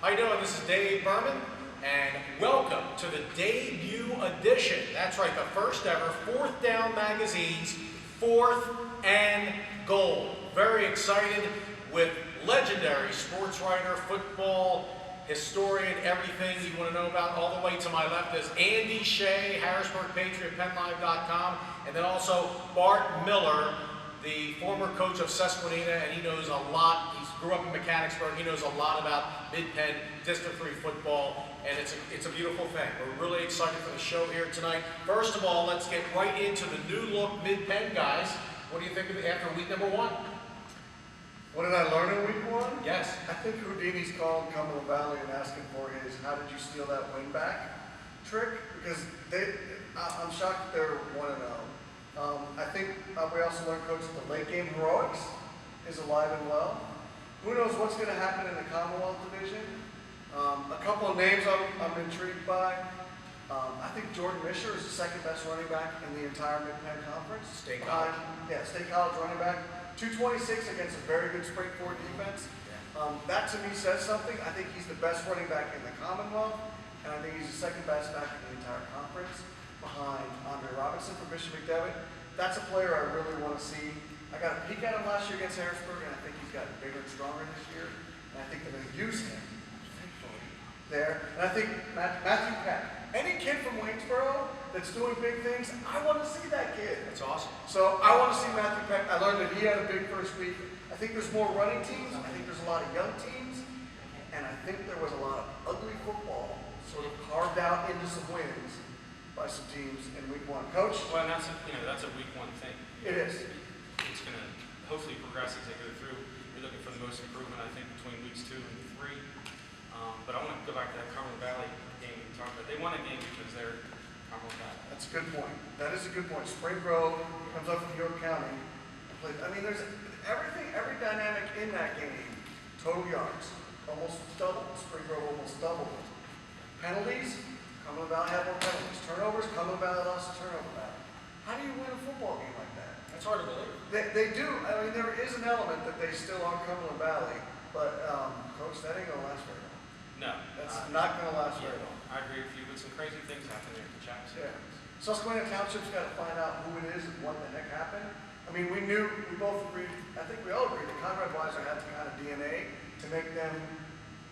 How you doing? This is Dave Burman, and welcome to the debut edition. That's right, the first ever Fourth Down Magazine's Fourth and Goal. Very excited with legendary sports writer, football historian, everything you want to know about. All the way to my left is Andy Shay, Harrisburg, Patriot-Pennlive.com, and then also Bart Miller, the former coach of Susquenita, and he knows a lot. He grew up in Mechanicsburg. He knows a lot about Mid-Penn District 3 football, and it's a beautiful thing. We're really excited for the show here tonight. First of all, let's get right into the new look Mid-Penn guys. What do you think of it after week number 1? What did I learn in week 1? Yes. I think Houdini's calling Cumberland Valley and asking for his "how did you steal that win back" trick, because I'm shocked that they're 1-0. I think we also learned, Coach, that the late game heroics is alive and well. Who knows what's going to happen in the Commonwealth Division? A couple of names I'm intrigued by. I think Jordan Misher is the second best running back in the entire Mid-Penn Conference. State College. Yeah, State College running back. 226 against a very good Springford defense. That to me says something. I think he's the best running back in the Commonwealth, and I think he's the second best back in the entire conference, behind Andre Robinson from Bishop McDevitt. That's a player I really want to see. I got a peek at him last year against Harrisburg, and I think he's gotten bigger and stronger this year. And I think they're going to use him, thankfully, there. And I think Matthew Peck, any kid from Waynesboro that's doing big things, I want to see that kid. That's awesome. So I want to see Matthew Peck. I learned that he had a big first week. I think there's more running teams. I think there's a lot of young teams. And I think there was a lot of ugly football sort of carved out into some wins by some teams in week 1. Coach? Well, and that's a week 1 thing. It is. It's going to hopefully progress as they go through. We're looking for the most improvement, I think, between weeks 2 and 3. But I want to go back to that Cumberland Valley game we talked about. They won a game because they're Cumberland Valley. That's a good point. That is a good point. Spring Grove comes up from York County. I mean, there's everything, every dynamic in that game. Total yards, almost doubled. Spring Grove almost doubled. Penalties, Cumberland Valley had more penalties. Turnovers, Cumberland Valley lost a turnover battle. How do you win a football game like that? That's hard to believe. They do. I mean, there is an element that they still are Cumberland Valley, but Coach, that ain't gonna last very long. No. That's not gonna last very long. I agree with you, but some crazy things happen there at the Chaps. Yeah. Susquenita Township's got to find out who it is and what the heck happened. I mean, we both agreed, I think we all agreed that Conrad Weiser had the kind of DNA to make them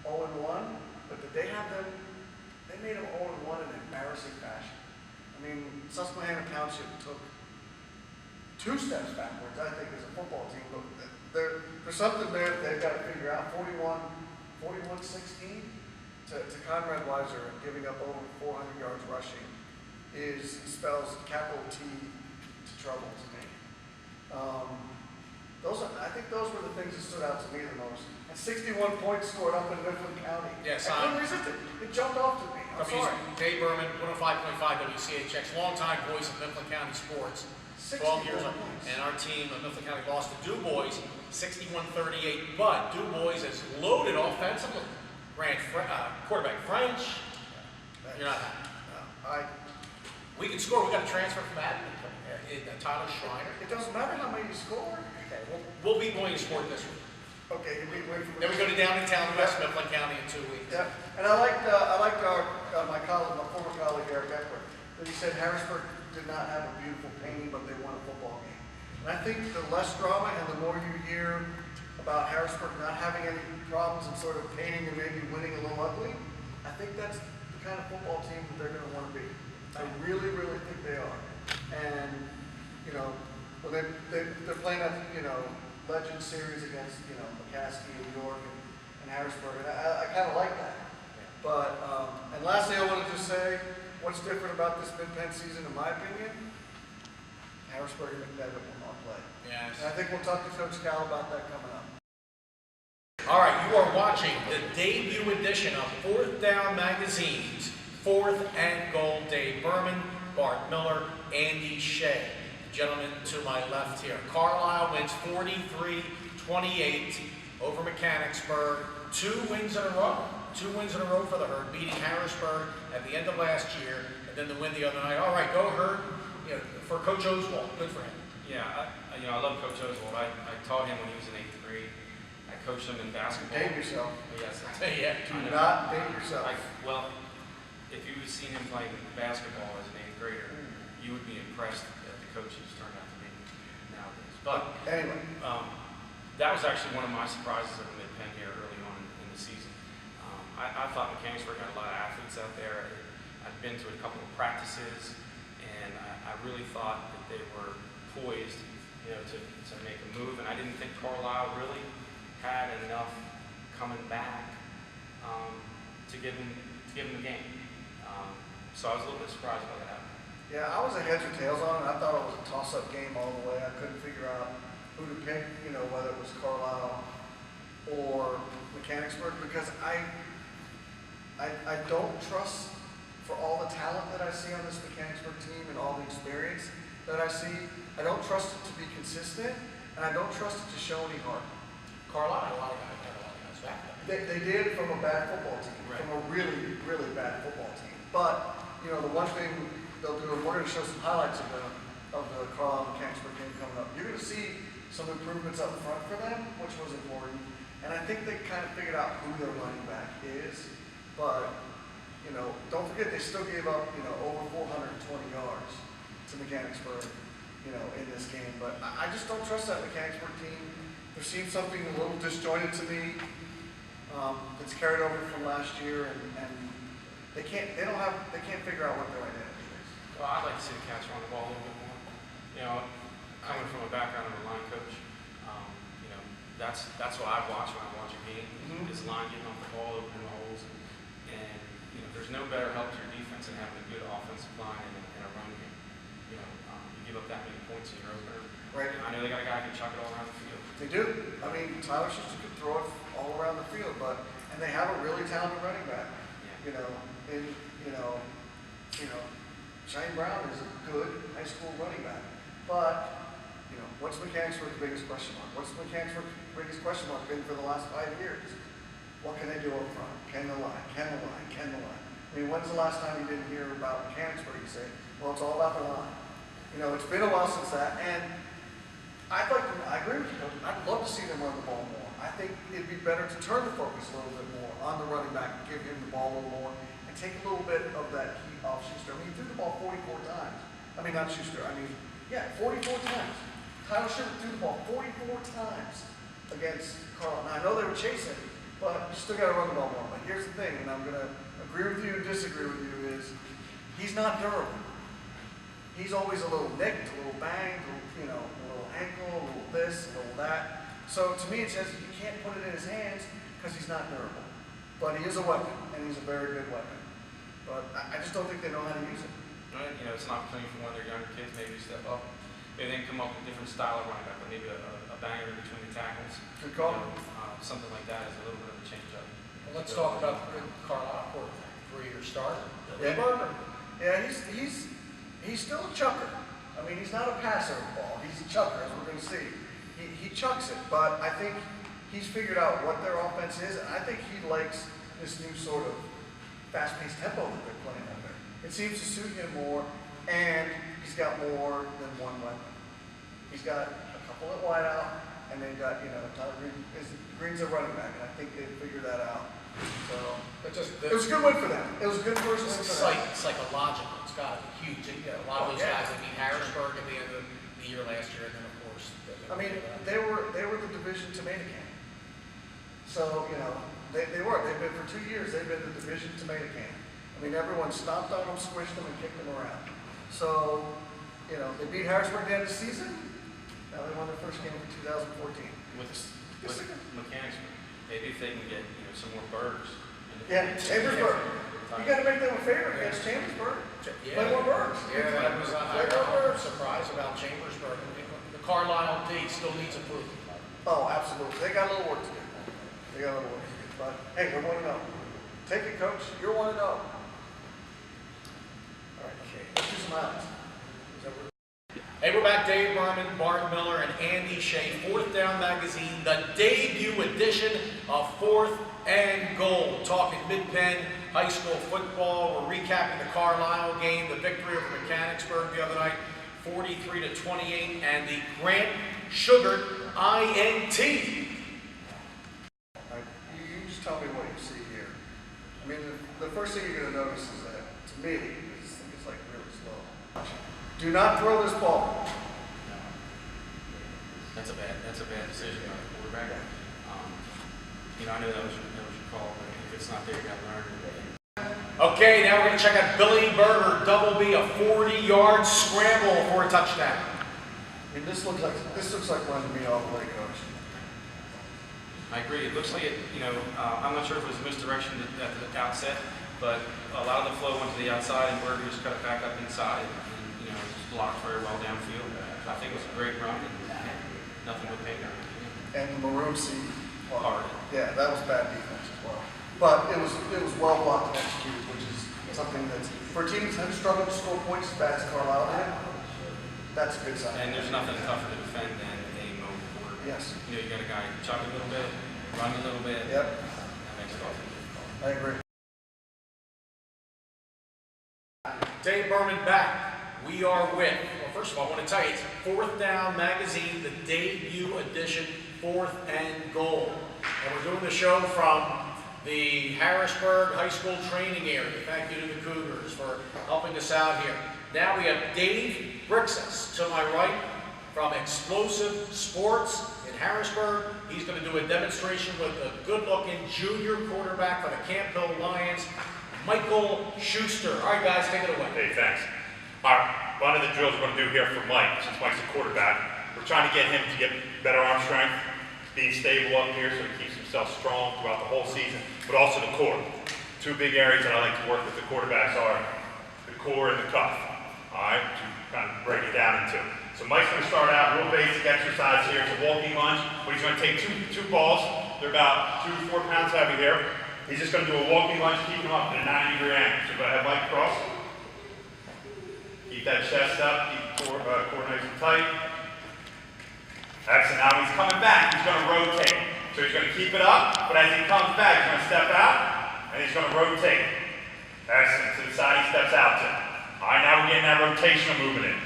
0-1, but did they have them? They made them 0-1 in an embarrassing fashion. I mean, Susquenita Township took 2 steps backwards, I think, as a football team. But there's something there that they've got to figure out. 41-16 to Conrad Weiser, and giving up over 400 yards rushing spells capital T to trouble to me. I think those were the things that stood out to me the most. And 61 points scored up in Mifflin County. Yes, I couldn't resist it. It jumped off to me. I'm sorry. Dave Burman, 105.5 WCHX, longtime voice of Mifflin County sports. 12 years old. And our team of Mifflin County lost to Du Bois 61-38, but Du Bois is loaded offensively. Quarterback French. You're not happy. We can score. We got a transfer from that. Tyler Schreiner. It doesn't matter how many you score. Okay, we'll beat Williamsport this week. Okay, you beat Wayne. Then we go to downtown West Mifflin County in 2 weeks. Yeah, and I liked my former colleague Eric Eckler, that he said Harrisburg did not have a beautiful painting, but they won a football game. And I think the less drama and the more you hear about Harrisburg not having any problems and sort of painting and maybe winning a little ugly, I think that's the kind of football team that they're going to want to be. I really, really think they are. And, you know, when they're playing that, you know, Legend Series against, you know, McCaskey and York and Harrisburg, and I kind of like that. But, and lastly, I wanted to say, what's different about this Mid-Penn season, in my opinion? Harrisburg and McDevitt will not play. Yes. And I think we'll talk to Coach Cal about that coming up. All right, you are watching the debut edition of Fourth Down Magazine's Fourth and Goal. Dave Burman, Bart Miller, Andy Shay. The gentleman to my left here. Carlisle wins 43-28 over Mechanicsburg. 2 wins in a row. 2 wins in a row for the Herd, beating Harrisburg at the end of last year, and then the win the other night. All right, go Herd. You know, for Coach Oswald, good for him. Yeah, I love Coach Oswald. I taught him when he was in 8th grade. I coached them in basketball. Date yourself. Yes, Yeah. I Do know. not date yourself. Well, if you had seen him playing basketball as an 8th grader, you would be impressed at the coach he's turned out to be nowadays. But Anyway, that was actually one of my surprises of the Mid-Penn here early on in the season. I thought Mechanicsburg had a lot of athletes out there. I've been to a couple of practices, and I really thought that they were poised, to make a move. And I didn't think Carlisle really had enough coming back to give them the game. So I was a little bit surprised by that. yeah, I was a heads or tails on it. I thought it was a toss-up game all the way. I couldn't figure out who to pick, whether it was Carlisle or Mechanicsburg, because I don't trust, for all the talent that I see on this Mechanicsburg team and all the experience that I see, I don't trust it to be consistent, and I don't trust it to show any heart. Carlisle had a lot of guys back then. They did from a bad football team, Right. from a really, really bad football team. But, the one thing they'll do, and we're going to show some highlights of the Carlisle Mechanicsburg game coming up. You're going to see some improvements up front for them, which was important. And I think they kind of figured out who their running back is. But, don't forget they still gave up, over 420 yards to Mechanicsburg, in this game. But I just don't trust that Mechanicsburg team. There seems something a little disjointed to me. That's carried over from last year, and they can't figure out what their identity is. Well, I'd like to see the Cats run the ball a little bit more. Coming from a background of a line coach, that's what I watch when I watch a game. Mhm. Is line getting off the ball, opening the holes, and there's no better help to your defense than having a good offensive line and a run game. You give up that many points in your opener. Right. I know they got a guy who can chuck it all around the field. They do. I mean, Tyler Schuster could throw it all around the field, and they have a really talented running back. Yeah. Shane Brown is a good high school running back. But, what's Mechanicsburg's biggest question mark? What's Mechanicsburg's biggest question mark been for the last 5 years? What can they do up front? Can the line? Can the line? Can the line? I mean, when's the last time you didn't hear about Mechanicsburg? You say, well, it's all about the line. It's been a while since that, and I agree with you, Coach. I'd love to see them run the ball more. I think it'd be better to turn the focus a little bit more on the running back, give him the ball a little more, and take a little bit of that heat off Schuster. I mean, he threw the ball 44 times. I mean, not Schuster. 44 times. Tyler Schuster threw the ball 44 times against Carlisle. Now, I know they were chasing, but you still got to run the ball more. But here's the thing, and I'm going to agree with you and disagree with you, is he's not durable. He's always a little nicked, a little banged, a little ankle, a little this, a little that. So to me, it says you can't put it in his hands because he's not durable. But he is a weapon, and he's a very good weapon. But I just don't think they know how to use it. Right? It's an opportunity for one of their younger kids maybe to step up. Maybe they can come up with a different style of running back, or maybe a banger in between the tackles. Good call. Something like that is a little bit of a change up. Well, let's talk about the Carlisle quarterback, 3-year starter. Yeah. Burman. Yeah, he's still a chucker. I mean, he's not a passer of the ball. He's a chucker, as we're going to see. He chucks it, but I think he's figured out what their offense is, and I think he likes this new sort of fast-paced tempo that they're playing out there. It seems to suit him more, and he's got more than one weapon. He's got a couple at wideout, and they've got, Tyler Green's a running back, and I think they figured that out. So But just it was a good win for them. It was a good first win for them. psychological. It's got to be huge. A lot of those guys that beat Harrisburg at the end of the year last year, and then of course. I mean, they were the division tomato can. So, they've been for 2 years, they've been the division tomato can. I mean, everyone stomped on them, squished them, and kicked them around. So, they beat Harrisburg at the end of the season. Now they won their first game in 2014. With Mechanicsburg, maybe if they can get some more birds. Yeah, Chambersburg. You got to make them a favorite against Chambersburg. Play more birds. Yeah, that was Play more I'm birds. surprised about Chambersburg. The Carlisle D still needs improvement. Oh, absolutely. They got a little work to do. But hey, they're 1-0. Take it, coach. You're 1-0. All right. Okay. Let's do some highlights. Hey, we're back. Dave Burman, Bart Miller, and Andy Shay. 4th Down Magazine, the debut edition of 4th and Goal. Talking Mid-Penn high school football. We're recapping the Carlisle game, the victory over Mechanicsburg the other night, 43-28, and the Grant Sugar INT Do not throw this ball. That's a bad decision by the quarterback. I know that was your call, but if it's not there, you got to learn. Okay, now we're going to check out Billy Berger, double B, a 40-yard scramble for a touchdown. I mean, this looks like one to me all the way, Coach. I agree. It looks like it. I'm not sure if it was a misdirection at the outset, but a lot of the flow went to the outside, and Berger just cut it back up inside, and just blocked very well downfield. I think it was a great run, and nothing but pain. And the maroon seat. Hard. Yeah, that was bad defense as well. But it was well blocked and executed, which is something that's for teams that struggle to score points as bad as Carlisle did. That's a good sign. And there's nothing tougher to defend than a mobile quarterback. Yes. You got a guy who chuck a little bit, run a little bit. Yep. That makes it awfully difficult. I agree. Dave Burman back. We are with, well, first of all, I want to tell you, it's Fourth Down Magazine, the debut edition, 4th and Goal. And we're doing the show from the Harrisburg High School training area. Thank you to the Cougars for helping us out here. Now we have Dave Brixius to my right from Explosive Sports in Harrisburg. He's going to do a demonstration with a good-looking junior quarterback for the Camp Hill Lions, Michael Shuster. All right, guys, take it away. Hey, thanks. All right, one of the drills we're going to do here for Mike, since Mike's a quarterback, we're trying to get him to get better arm strength, being stable up here so he keeps himself strong throughout the whole season, but also the core. Two big areas that I like to work with the quarterbacks are the core and the cuff, all right, to kind of break it down into. So Mike's going to start out real basic exercise here. It's a walking lunge, but he's going to take two balls. They're about 2 to 4 pounds heavy here. He's just going to do a walking lunge, keeping them up at a 90-degree angle. So go ahead, Mike, cross. Keep that chest up, keep the core nice and tight. Excellent. Now he's coming back. He's going to rotate. So he's going to keep it up, but as he comes back, he's going to step out, and he's going to rotate. Excellent. To the side he steps out to. All right, now we're getting that rotational movement in.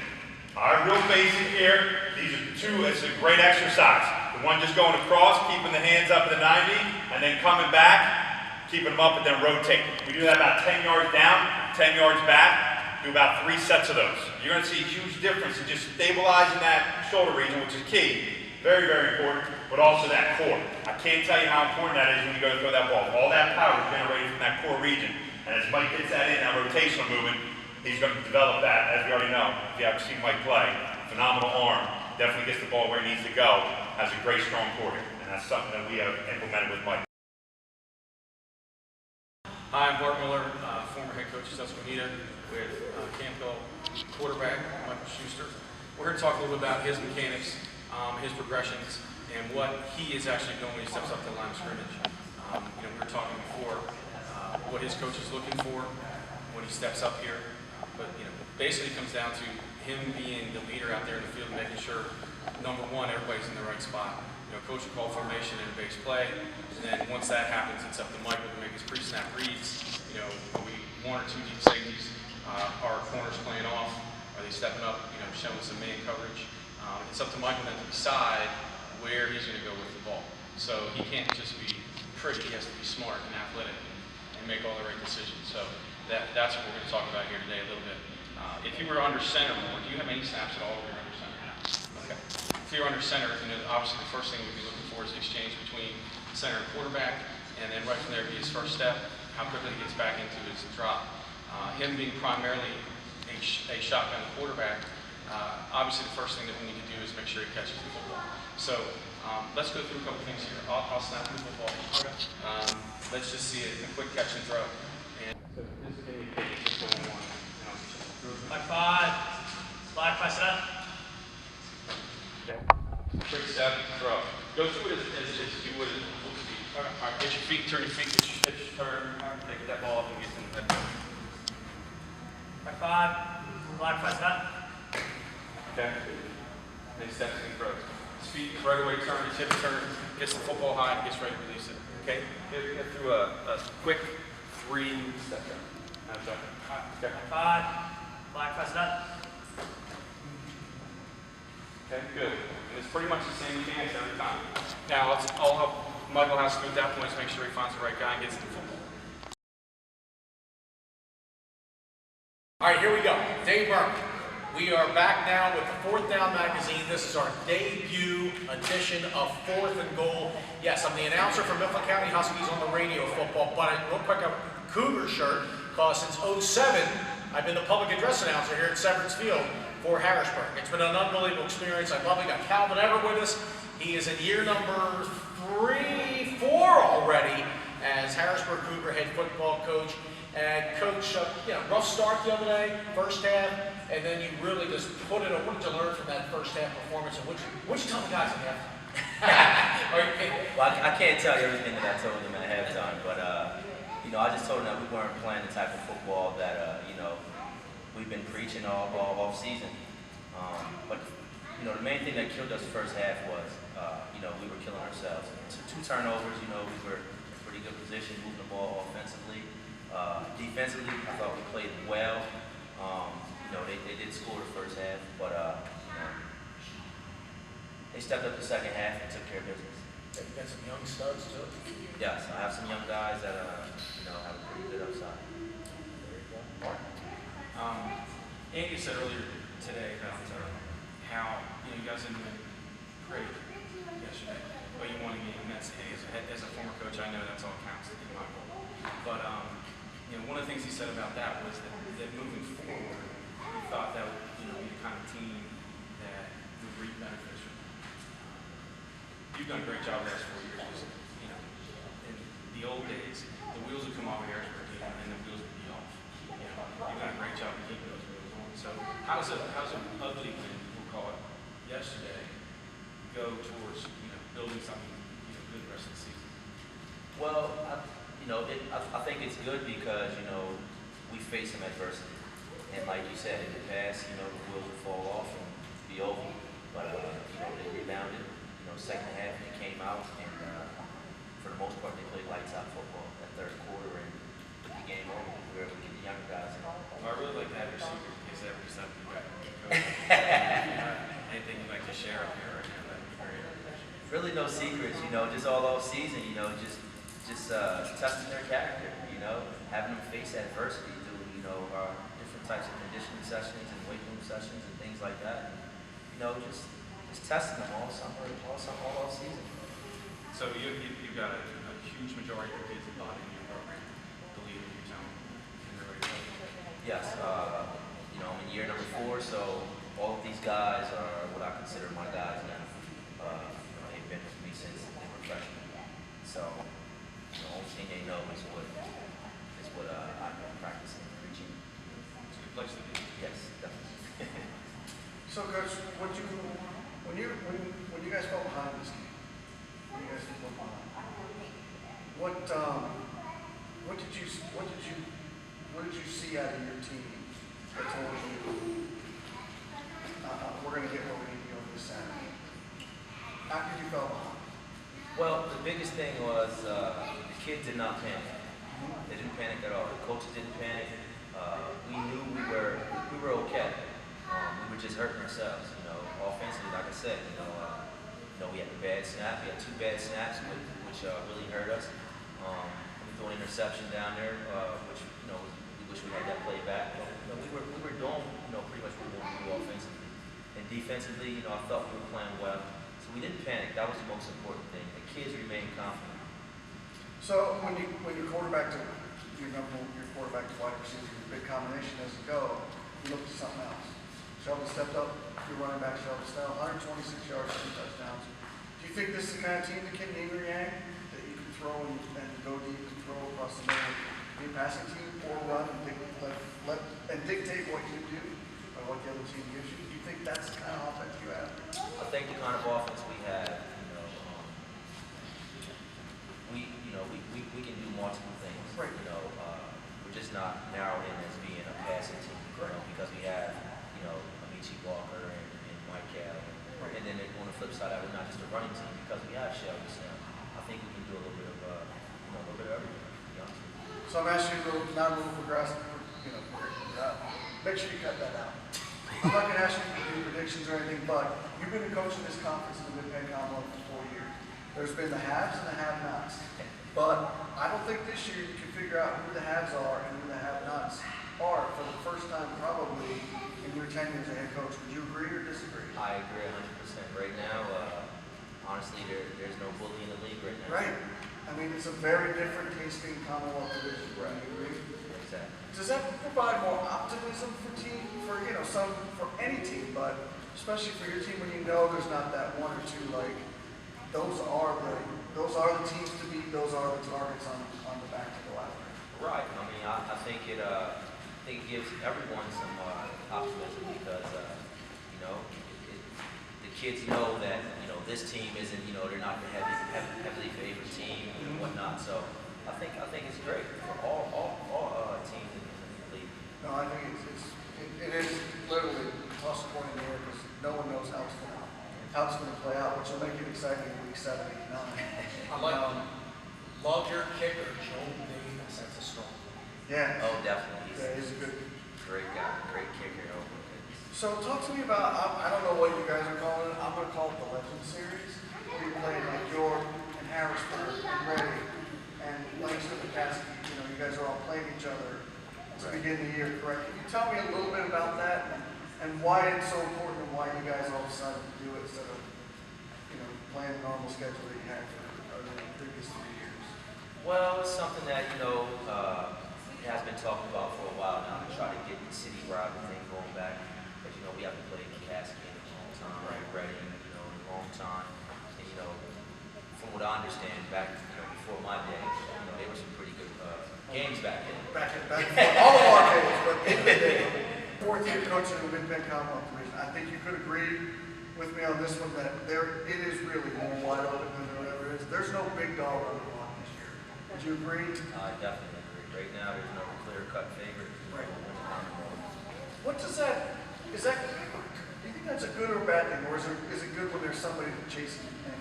All right, real basic here. These are two, it's a great exercise. The one just going across, keeping the hands up at the 90, and then coming back, keeping them up, and then rotate. We do that about 10 yards down, 10 yards back. Do about 3 sets of those. You're going to see a huge difference in just stabilizing that shoulder region, which is key. Very, very important, but also that core. I can't tell you how important that is when you go to throw that ball. All that power is generated from that core region. And as Mike gets that in, that rotational movement, he's going to develop that, as we already know. If you haven't seen Mike play, phenomenal arm. Definitely gets the ball where it needs to go. Has a great, strong core. And that's something that we have implemented with Mike. Hi, I'm Bart Miller, former head coach of Susquenita with Camp Hill quarterback Michael Shuster. We're here to talk a little bit about his mechanics, his progressions, and what he is actually doing when he steps up to the line of scrimmage. We were talking before what his coach is looking for when he steps up here, but basically it comes down to him being the leader out there in the field, making sure, number one, everybody's in the right spot. Coach will call formation in a base play, and then once that happens, it's up to Michael to make his pre-snap reads. We 1 or 2 deep safeties, are corners playing off, are they stepping up, showing some man coverage. It's up to Michael then to decide where he's going to go with the ball. So he can't just be pretty, he has to be smart and athletic and make all the right decisions. So that's what we're going to talk about here today a little bit. If you were under center more, do you have any snaps at all where you're under center? Okay. If you're under center, obviously the first thing we'd be looking for is the exchange between center and quarterback, and then right from there be his first step, how quickly he gets back into his drop. Him being primarily a shotgun quarterback, obviously the first thing that we need to do is make sure he catches the football. So let's go through a couple things here. I'll snap the football. Let's just see a quick catch and throw. And so this is going to be just going on. Black 5. Black 5, set up. Okay. Quick step, throw. Go through it as you would at full speed. All right, get your feet, turn your feet, get your pitch, turn, take that ball up and get in the head. Black 5. Black 5, set up. Okay. Then steps and throws. His feet right away turn, his hips turn, gets the football high, and gets ready to release it. Okay? Get through a quick 3-step turn. Now, okay. Black 5. Black 5, set up. Okay, good. And it's pretty much the same mechanics every time. Now, all Michael has to do at that point is make sure he finds the right guy and gets the football. All right, here we go. Dave Burman. We are back now with the Fourth Down Magazine. This is our debut edition of Fourth and Goal. Yes, I'm the announcer for Mifflin County Huskies on the radio football, but real quick, I'm a Cougar shirt, because since '07, I've been the public address announcer here at Severance Field for Harrisburg. It's been an unbelievable experience. I love it. We got Calvin Everett with us. He is in year number 4 already as Harrisburg Cougar head football coach. And coach, rough start the other day, first half, and then you really just put it on. What did you learn from that first half performance? And what you tell the guys in the halftime? Well, I can't tell you everything that I told them at halftime, but I just told them that we weren't playing the type of football that we've been preaching all off season. But the main thing that killed us the first half was we were killing ourselves. So 2 turnovers. We were in a pretty good position moving the ball offensively. Defensively, I thought we played well. They did score the first half, but they stepped up the second half and took care of business. You've got some young studs too. Yes, I have some young guys that have a pretty good upside. There you go. Bart. Andy said earlier today about how you guys didn't win great yesterday, but you won a game. And that's as a former coach, I know that's all counts in my goal. But one of the things he said about that was that moving forward, he thought that would be the kind of team that would reap benefits from. You've done a great job the last 4 years. In the old days, the wheels would come off of Harrisburg and the wheels would be off. You've done a great job of keeping those wheels on. So how's an ugly win, we'll call it, yesterday go towards building something good the rest of the season? Well, I think it's good because we face some adversity, and like you said in the past, the wheels would fall off and be over, but they rebounded. Second half they came out, and for the most part they played lights out football that third quarter and put the game over. We were able to get the younger guys in. Well, I really like to have your secret in case ever just have to be back. Anything you'd like to share up here right now? That'd be very interesting. Really no secrets, just all off season, just testing their character, having them face adversity through, different types of conditioning sessions and weight room sessions and things like that. Just testing them all summer, all off season. So you've got a huge majority of the kids that bought into your program, believe in your tone, and they're ready to go. Yes, I'm in year number 4, so all of these guys are what I consider my guys now. They've been with me since they were freshmen. So the only thing they know is what I've been practicing and preaching. It's a good place to be. Yes, definitely. So, Coach, when you guys fell behind this game, what did you see out of your team that told you we're going to get where we need to go this Saturday? After you fell behind. Well, the biggest thing was the kids did not panic. They didn't panic at all. The coaches didn't panic. We knew we were okay. We were just hurting ourselves. Offensively, like I said, we had a bad snap. We had 2 bad snaps, which really hurt us. We threw an interception down there, which we wish we had that play back. But we were doing pretty much what we wanted to do offensively. And defensively, I felt we were playing well. So we didn't panic. That was the most important thing. The kids remained confident. So when your quarterback to wide receiver, your big combination doesn't go, you look at something else. Sheldon stepped up, your running back Sheldon Snell, 126 yards, 2 touchdowns. Do you think this is the kind of team that can yin or yang, that you can throw and go deep and throw across the middle, be a passing team or run and dictate what you do or what the other team gives you? Do you think that's the kind of offense you have? I think the kind of offense we have, we can do multiple things. Right. We're just not narrowed in as being a passing team, because we have, Amici Walker and Mike Cal. And then on the flip side, we're not just a running team because we have Sheldon Snell. I think we can do a little bit of everything, to be honest with you. So I'm asking you not a little progressive, make sure you cut that out. I'm not going to ask you to do predictions or anything, but you've been a coach in this conference in the Mid-Penn Commonwealth for 4 years. There's been the haves and the have-nots. But I don't think this year you can figure out who the haves are and who the have-nots are for the first time probably in your tenure as a head coach. Would you agree or disagree? I agree 100%. Right now, honestly, there's no bully in the league right now. Right. I mean, it's a very different tasting Commonwealth division. Right. Do you agree? Exactly. Does that provide more optimism for any team, but especially for your team when you know there's not that one or two, like, those are the teams to beat, those are the targets on the back to go after. Right. I mean, I think it gives everyone some optimism because the kids know that this team isn't they're not the heavily favored team and whatnot. So I think it's great for all teams in the league. No, I think it is literally toss a coin in the air because no one knows how it's going to play out, which will make it exciting in week 7, 8, 9. Love your kicker, Joe Davis. That's a strong one. Yeah. Oh, definitely. He's a good. Great guy, great kicker. So talk to me about, I don't know what you guys are calling it. I'm going to call it the Legend Series. Where you're playing like York and Harrisburg and Reading and Langston and Cassidy. You guys are all playing each other to begin the year, correct? Can you tell me a little bit about that and why it's so important and why you guys all decided to do it instead of playing the normal schedule that you had for the previous 3 years? Well, it's something that has been talked about for a while now to try to get the city rival thing going back. But we haven't played Cassidy in a long time, Reading in a long time. And from what I understand, back before my day, there were some pretty good games back then. Back all of our days, but in the day, fourth year coaching in the Mid-Penn Commonwealth Division. I think you could agree with me on this one that it is really more wide open than there ever is. There's no big dog on the line this year. Would you agree? I definitely agree. Right now, there's no clear-cut favorite. Right. What does that? Do you think that's a good or a bad thing, or is it good when there's somebody to chase and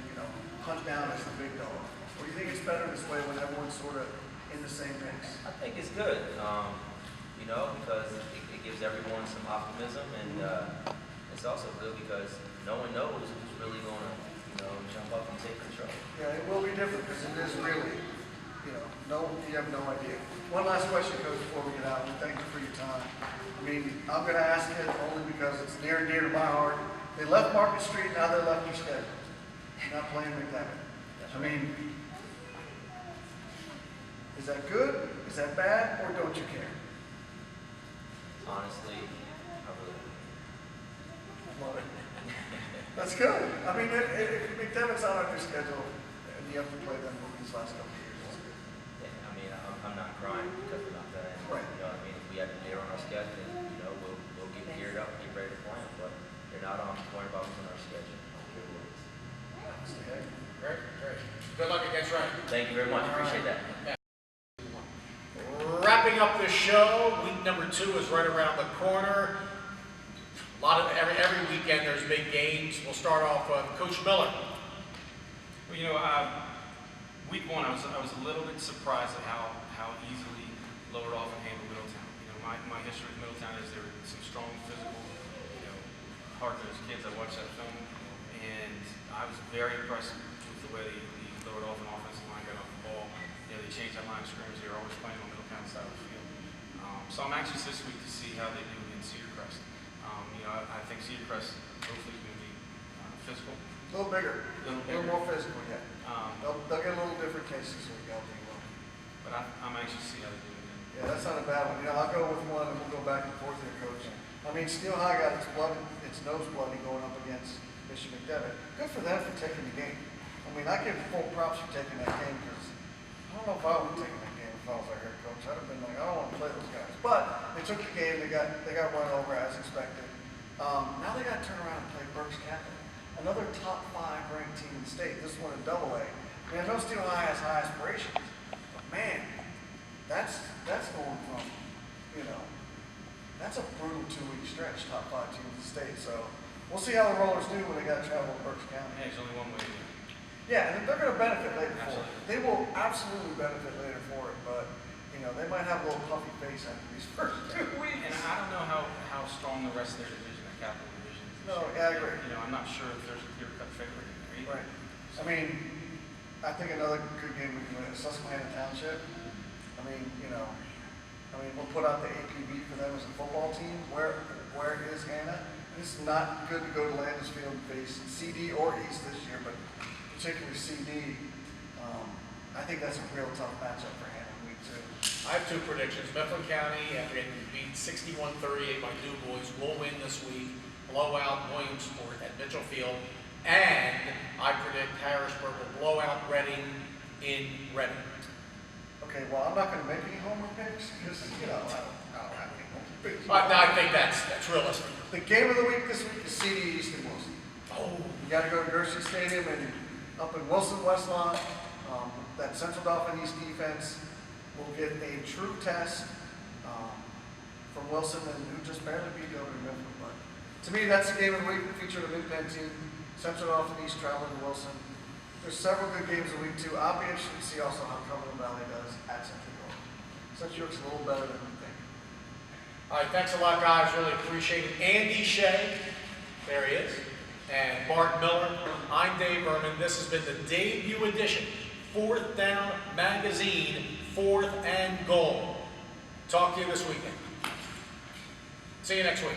hunt down as the big dog? Or do you think it's better this way when everyone's sort of in the same mix? I think it's good, because it gives everyone some optimism, and it's also good because no one knows who's really going to, jump up and take control. Yeah, it will be different because it is really, you have no idea. One last question, Coach, before we get out. Thank you for your time. I mean, I'm going to ask it only because it's near and dear to my heart. They left Market Street, now they're left East End. Not playing McDevitt. I mean, is that good? Is that bad? Or don't you care? Honestly, I really Love it. That's good. I mean, if McDevitt's not on your schedule and you have to play them these last couple of years, that's good. Yeah, I mean, I'm not crying because we're not that. Right. I mean, if we had them on our schedule, then, we'll get geared up and get ready to play them. But they're not on the point about who's on our schedule. I don't care who it is. Great. Good luck against Reading. Thank you very much. Appreciate that. Wrapping up the show, week number 2 is right around the corner. A lot of every weekend there's big games. We'll start off with Coach Miller. Well, week 1 I was a little bit surprised at how easily Lower Dauphin handled Middletown. My history with Middletown is there were some strong, physical, hard-nosed kids. I watched that film, and I was very impressed with the way the Lower Dauphin offensive line got off the ball. They changed that line of scrimmage. They were always playing on Middletown's side of the field. So I'm anxious this week to see how they do against Cedar Crest. I think Cedar Crest hopefully is going to be physical. A little bigger, a little more physical, yeah. They'll get a little different cases when we go. But I'm anxious to see how they do again. Yeah, that's not a bad one. I'll go with one and we'll go back and forth here, Coach. I mean, Steel High got its nose bloody going up against Bishop McDevitt. Good for them for taking the game. I mean, I give full props for taking that game because I don't know if I would have taken that game if I was our head coach. I'd have been like, I don't want to play those guys. But they took the game. They got run over as expected. Now they got to turn around and play Berks Catholic, another top 5 ranked team in the state. This one in Double A. I mean, I know Steel High has high aspirations, but man, that's going from, that's a brutal 2-week stretch, top 5 teams in the state. So we'll see how the Rollers do when they got to travel to Berks County. Yeah, there's only one way to do it. Yeah, and they're going to benefit later for it. Absolutely. They will absolutely benefit later for it, but they might have a little puffy face after these first 2 weeks. And I don't know how strong the rest of their division, the Capital Division is. No, yeah, I agree. I'm not sure if there's a clear-cut favorite in there either. Right. I mean, I think another good game we can win is Susquenita Township. We'll put out the APB for them as a football team. Where where is Hannah? And it's not good to go to Landisfield and face CD or East this year, but particularly CD. I think that's a real tough matchup for Hannah in week 2. I have 2 predictions. Mifflin County, after getting beat 61-38 by New Boys, will win this week. Blowout Williamsport at Mitchell Field. And I predict Harrisburg will blow out Reading in Reading. Okay, well, I'm not going to make any homer picks because, you know, I don't have any homer picks. I think that's realistic. The game of the week this week is CD East and Wilson. Oh, You got to go to Gershie Stadium and up in Wilson, Westlawn. That Central Dauphin East defense will get a true test from Wilson, and who just barely beat Governor Mifflin. But to me, that's the game of the week that featured a Mid-Penn team. Central Dauphin East traveling to Wilson. There's several good games of week 2. I'll be interested to see also how Cumberland Valley does at Central York. Central York's a little better than we think. all right, thanks a lot, guys. Really appreciate it. Andy Shay, there he is, and Bart Miller. I'm Dave Burman. This has been the debut edition, 4th Down Magazine, 4th and Goal. Talk to you this weekend. See you next week.